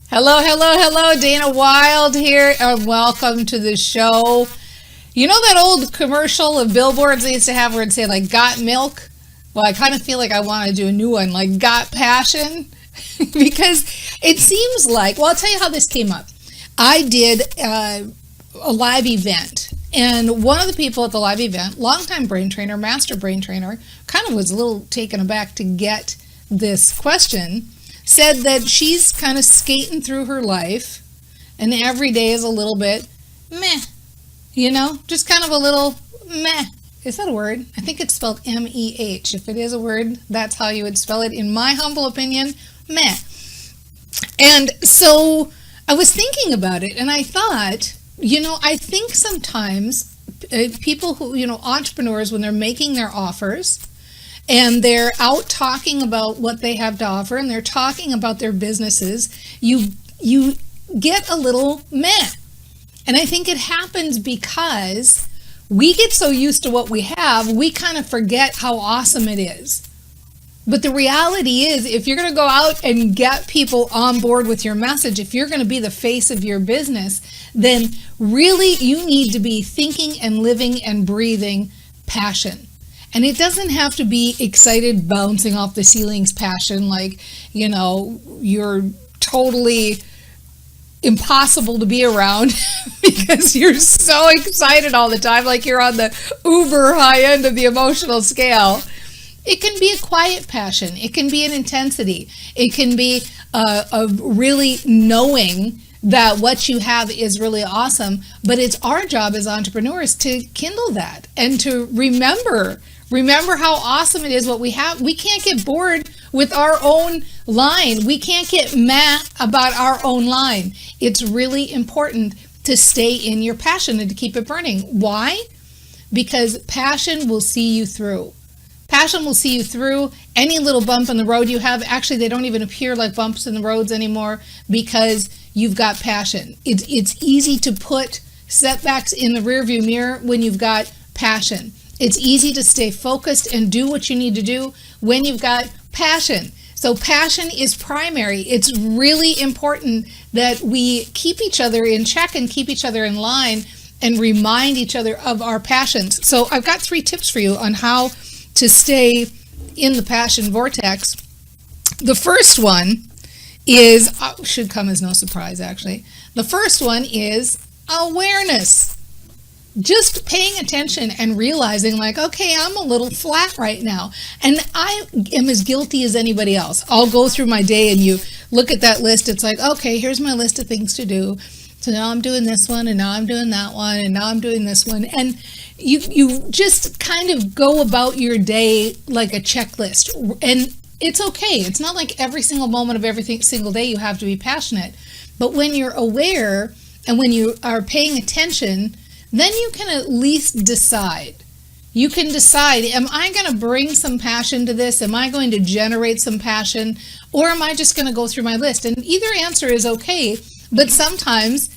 Hello, hello, hello. Dana Wilde here, and welcome to the show. You know that old commercial of billboards they used to have where it'd say, like, got milk? Well, I kind of feel like I want to do a new one, like, got passion? Because it seems like, well, I'll tell you how this came up. I did a live event, and one of the people at the live event, longtime brain trainer, master brain trainer, kind of was a little taken aback to get this question, said that she's kind of skating through her life, and every day is a little bit meh, just kind of a little meh. Is that a word? I think it's spelled M-E-H. If it is a word, that's how you would spell it. In my humble opinion, meh. And so I was thinking about it, and I thought, I think sometimes people who, entrepreneurs, when they're making their offers, and they're out talking about what they have to offer, and they're talking about their businesses, you get a little meh. And I think it happens because we get so used to what we have, we kind of forget how awesome it is. But the reality is, if you're going to go out and get people on board with your message, if you're going to be the face of your business, then really you need to be thinking and living and breathing passion. And it doesn't have to be excited, bouncing off the ceilings passion, like, you're totally impossible to be around because you're so excited all the time, like you're on the uber high end of the emotional scale. It can be a quiet passion. It can be an intensity. It can be a really knowing that what you have is really awesome. But it's our job as entrepreneurs to kindle that and to remember how awesome it is what we have. We can't get bored with our own line. We can't get mad about our own line. It's really important to stay in your passion and to keep it burning. Why? Because passion will see you through. Passion will see you through any little bump in the road you have. Actually, they don't even appear like bumps in the roads anymore because you've got passion. It's easy to put setbacks in the rearview mirror when you've got passion. It's easy to stay focused and do what you need to do when you've got passion. So passion is primary. It's really important that we keep each other in check and keep each other in line and remind each other of our passions. So I've got 3 tips for you on how to stay in the passion vortex. The first one is, should come as no surprise actually. The first one is awareness. Just paying attention and realizing, like, okay, I'm a little flat right now. And I am as guilty as anybody else. I'll go through my day and you look at that list. It's like, okay, here's my list of things to do. So now I'm doing this one, and now I'm doing that one, and now I'm doing this one. And you just kind of go about your day like a checklist. And it's okay. It's not like every single moment of every single day you have to be passionate. But when you're aware and when you are paying attention, then you can at least decide. You can decide, am I going to bring some passion to this? Am I going to generate some passion? Or am I just going to go through my list? And either answer is okay, but sometimes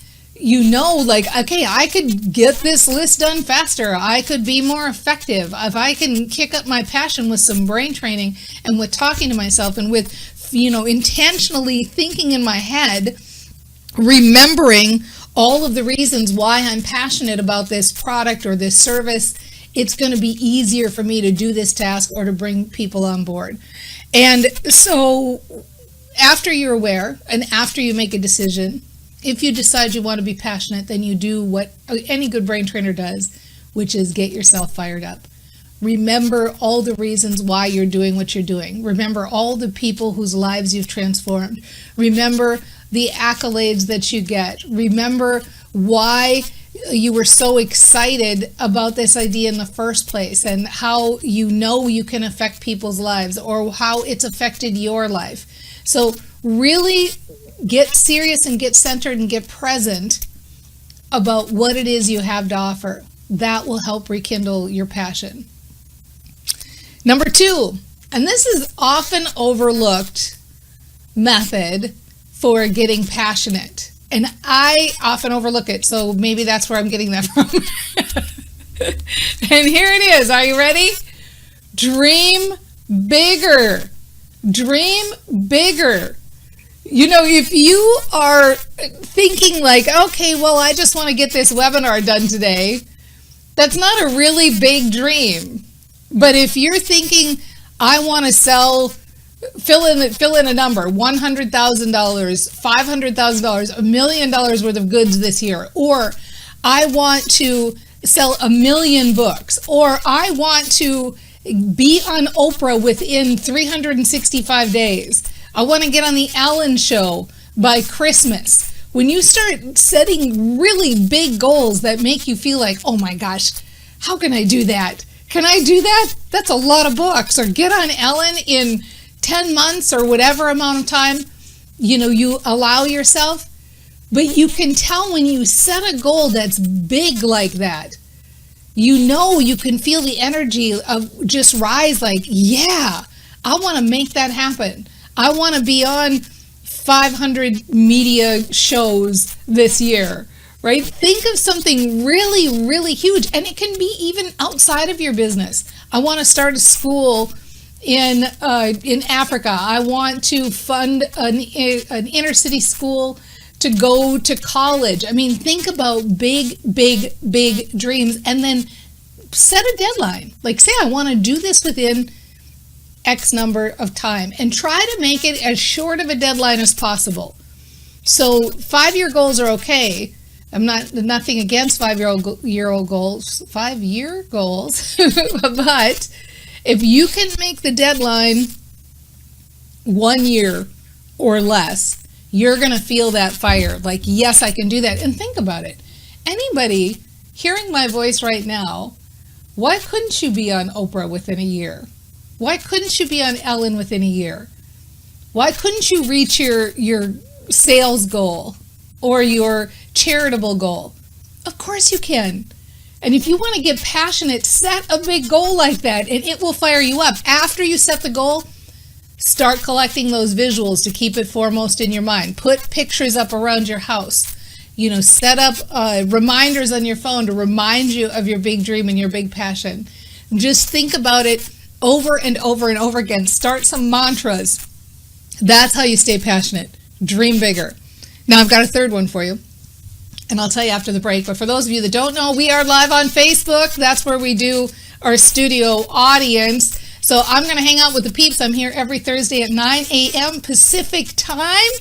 like, okay, I could get this list done faster. I could be more effective. If I can kick up my passion with some brain training and with talking to myself and with, intentionally thinking in my head, remembering all of the reasons why I'm passionate about this product or this service, it's going to be easier for me to do this task or to bring people on board. And so after you're aware and after you make a decision, if you decide you want to be passionate, then you do what any good brain trainer does, which is get yourself fired up. Remember all the reasons why you're doing what you're doing. Remember all the people whose lives you've transformed. Remember the accolades that you get. Remember why you were so excited about this idea in the first place and how you can affect people's lives or how it's affected your life. So really get serious and get centered and get present about what it is you have to offer. That will help rekindle your passion. Number 2, and this is often overlooked method for getting passionate. And I often overlook it, so maybe that's where I'm getting that from. And here it is. Are you ready? Dream bigger. Dream bigger. If you are thinking like, okay, well, I just want to get this webinar done today, that's not a really big dream. But if you're thinking, I want to sell, fill in a number, $100,000, $500,000, $1 million worth of goods this year, or I want to sell 1 million books, or I want to be on Oprah within 365 days. I want to get on the Ellen Show by Christmas. When you start setting really big goals that make you feel like, oh my gosh, how can I do that? Can I do that? That's a lot of books. Or get on Ellen in 10 months or whatever amount of time, you allow yourself. But you can tell when you set a goal that's big like that, you can feel the energy of just rise like, yeah, I want to make that happen. I want to be on 500 media shows this year, right? Think of something really, really huge, and it can be even outside of your business. I want to start a school in Africa. I want to fund an inner city school to go to college. I mean, think about big, big, big dreams, and then set a deadline. Like, say, I want to do this within X number of time, and try to make it as short of a deadline as possible. So 5-year goals are okay. I'm nothing against 5-year goals, 5-year goals, but if you can make the deadline 1 year or less, you're going to feel that fire. Like, yes, I can do that. And think about it. Anybody hearing my voice right now, why couldn't you be on Oprah within a year? Why couldn't you be on Ellen within a year? Why couldn't you reach your sales goal or your charitable goal? Of course you can. And if you want to get passionate, set a big goal like that, and it will fire you up. After you set the goal, start collecting those visuals to keep it foremost in your mind. Put pictures up around your house. Set up reminders on your phone to remind you of your big dream and your big passion. Just think about it over and over and over again. Start some mantras. That's how you stay passionate. Dream bigger. Now, I've got a third one for you, and I'll tell you after the break. But for those of you that don't know, we are live on Facebook. That's where we do our studio audience. So I'm going to hang out with the peeps. I'm here every Thursday at 9 a.m. Pacific time.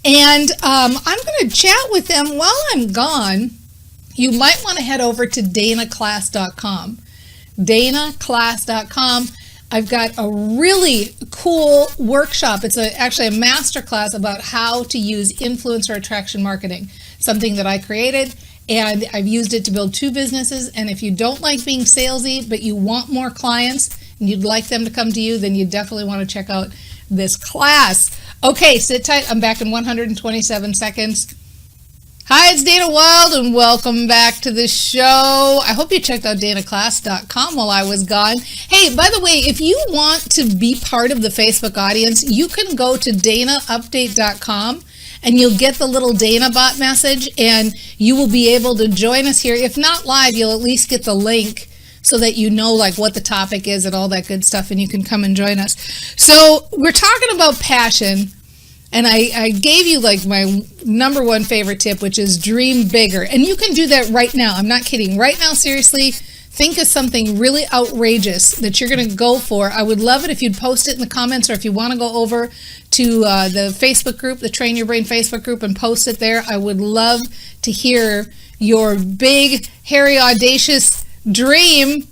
And I'm going to chat with them while I'm gone. You might want to head over to danaclass.com. danaclass.com. I've got a really cool workshop. It's actually a masterclass about how to use influencer attraction marketing, something that I created, and I've used it to build 2 businesses. And if you don't like being salesy, but you want more clients and you'd like them to come to you, then you definitely want to check out this class. Okay, sit tight. I'm back in 127 seconds. Hi, it's Dana Wilde, and welcome back to the show. I hope you checked out danaclass.com while I was gone. Hey, by the way, if you want to be part of the Facebook audience, you can go to danaupdate.com, and you'll get the little Dana bot message, and you will be able to join us here. If not live, you'll at least get the link so that you know like what the topic is and all that good stuff, and you can come and join us. So we're talking about passion. And I gave you like my number 1 favorite tip, which is dream bigger. And you can do that right now. I'm not kidding. Right now, seriously, think of something really outrageous that you're going to go for. I would love it if you'd post it in the comments, or if you want to go over to the Facebook group, the Train Your Brain Facebook group, and post it there. I would love to hear your big, hairy, audacious dream,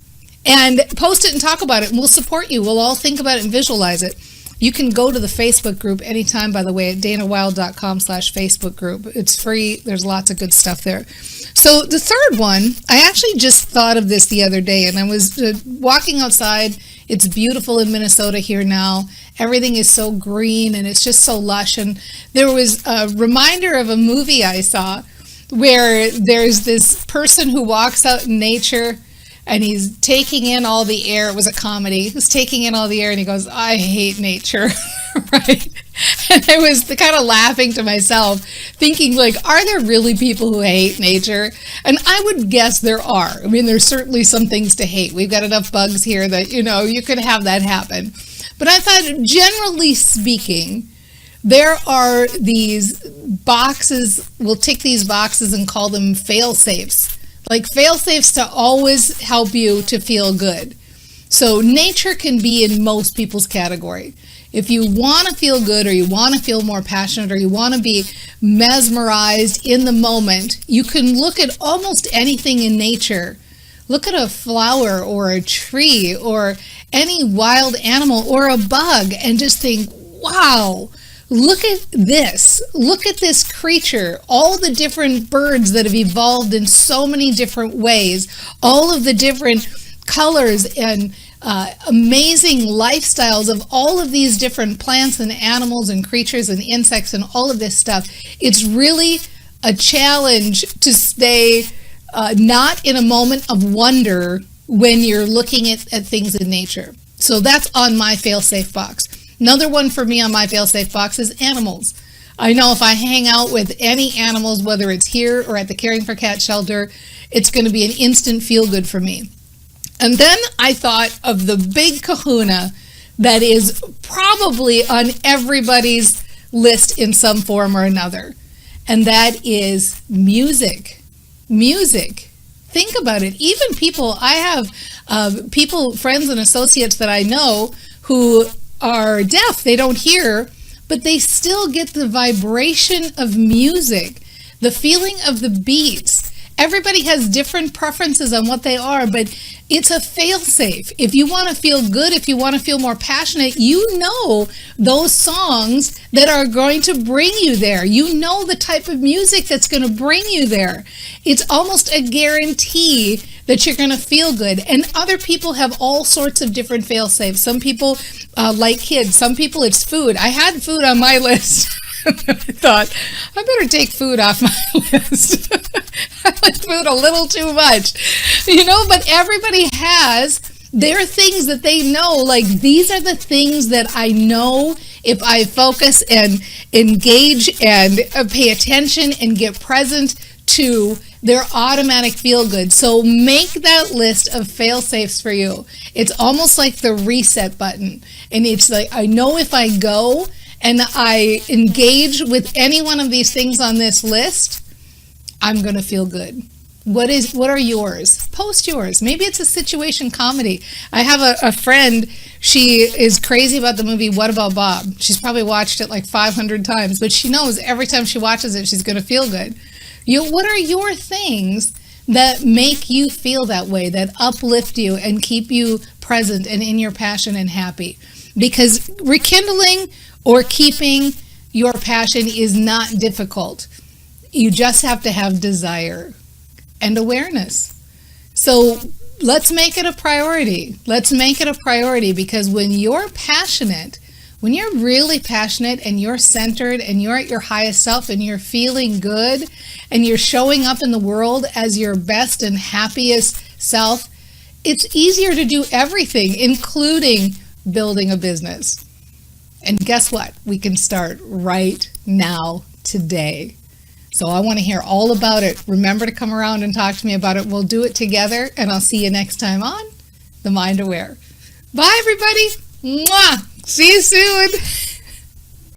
and post it and talk about it. And we'll support you. We'll all think about it and visualize it. You can go to the Facebook group anytime, by the way, at danawilde.com/Facebook group. It's free. There's lots of good stuff there. So the third one, I actually just thought of this the other day, and I was walking outside. It's beautiful in Minnesota here now. Everything is so green, and it's just so lush. And there was a reminder of a movie I saw where there's this person who walks out in nature, and he's taking in all the air. It was a comedy. He was taking in all the air, and he goes, I hate nature, right? And I was kind of laughing to myself, thinking, like, are there really people who hate nature? And I would guess there are. I mean, there's certainly some things to hate. We've got enough bugs here that, you could have that happen. But I thought, generally speaking, there are these boxes, we'll tick these boxes and call them fail safes. Like fail safes to always help you to feel good. So nature can be in most people's category. If you want to feel good, or you want to feel more passionate, or you want to be mesmerized in the moment, you can look at almost anything in nature. Look at a flower or a tree or any wild animal or a bug and just think, wow, look at this. Look at this creature. All the different birds that have evolved in so many different ways, all of the different colors and amazing lifestyles of all of these different plants and animals and creatures and insects and all of this stuff. It's really a challenge to stay not in a moment of wonder when you're looking at things in nature. So that's on my fail-safe box. Another one for me on my fail-safe box is animals. I know if I hang out with any animals, whether it's here or at the Caring for Cat shelter, it's going to be an instant feel-good for me. And then I thought of the big kahuna that is probably on everybody's list in some form or another, and that is music. Music. Think about it. Even people, I have people, friends and associates that I know who are deaf, they don't hear, but they still get the vibration of music, the feeling of the beats. Everybody has different preferences on what they are, but it's a fail-safe. If you want to feel good, if you want to feel more passionate, you know those songs that are going to bring you there. You know the type of music that's going to bring you there. It's almost a guarantee that you're going to feel good. And other people have all sorts of different fail-safes. Some people like kids. Some people it's food. I had food on my list. I thought, I better take food off my list. I like food a little too much, but everybody has their things that they know. Like, these are the things that I know if I focus and engage and pay attention and get present to, they're automatic feel good. So make that list of fail safes for you. It's almost like the reset button. And it's like, I know if I go and I engage with any one of these things on this list, I'm going to feel good. What are yours? Post yours. Maybe it's a situation comedy. I have a friend, she is crazy about the movie What About Bob? She's probably watched it like 500 times, but she knows every time she watches it, she's going to feel good. What are your things that make you feel that way, that uplift you and keep you present and in your passion and happy? Because rekindling or keeping your passion is not difficult. You just have to have desire and awareness. So let's make it a priority. Let's make it a priority, because when you're passionate, when you're really passionate and you're centered and you're at your highest self and you're feeling good and you're showing up in the world as your best and happiest self, it's easier to do everything, including building a business. And guess what? We can start right now, today. So I want to hear all about it. Remember to come around and talk to me about it. We'll do it together, and I'll see you next time on The Mind Aware. Bye, everybody. Mwah. See you soon.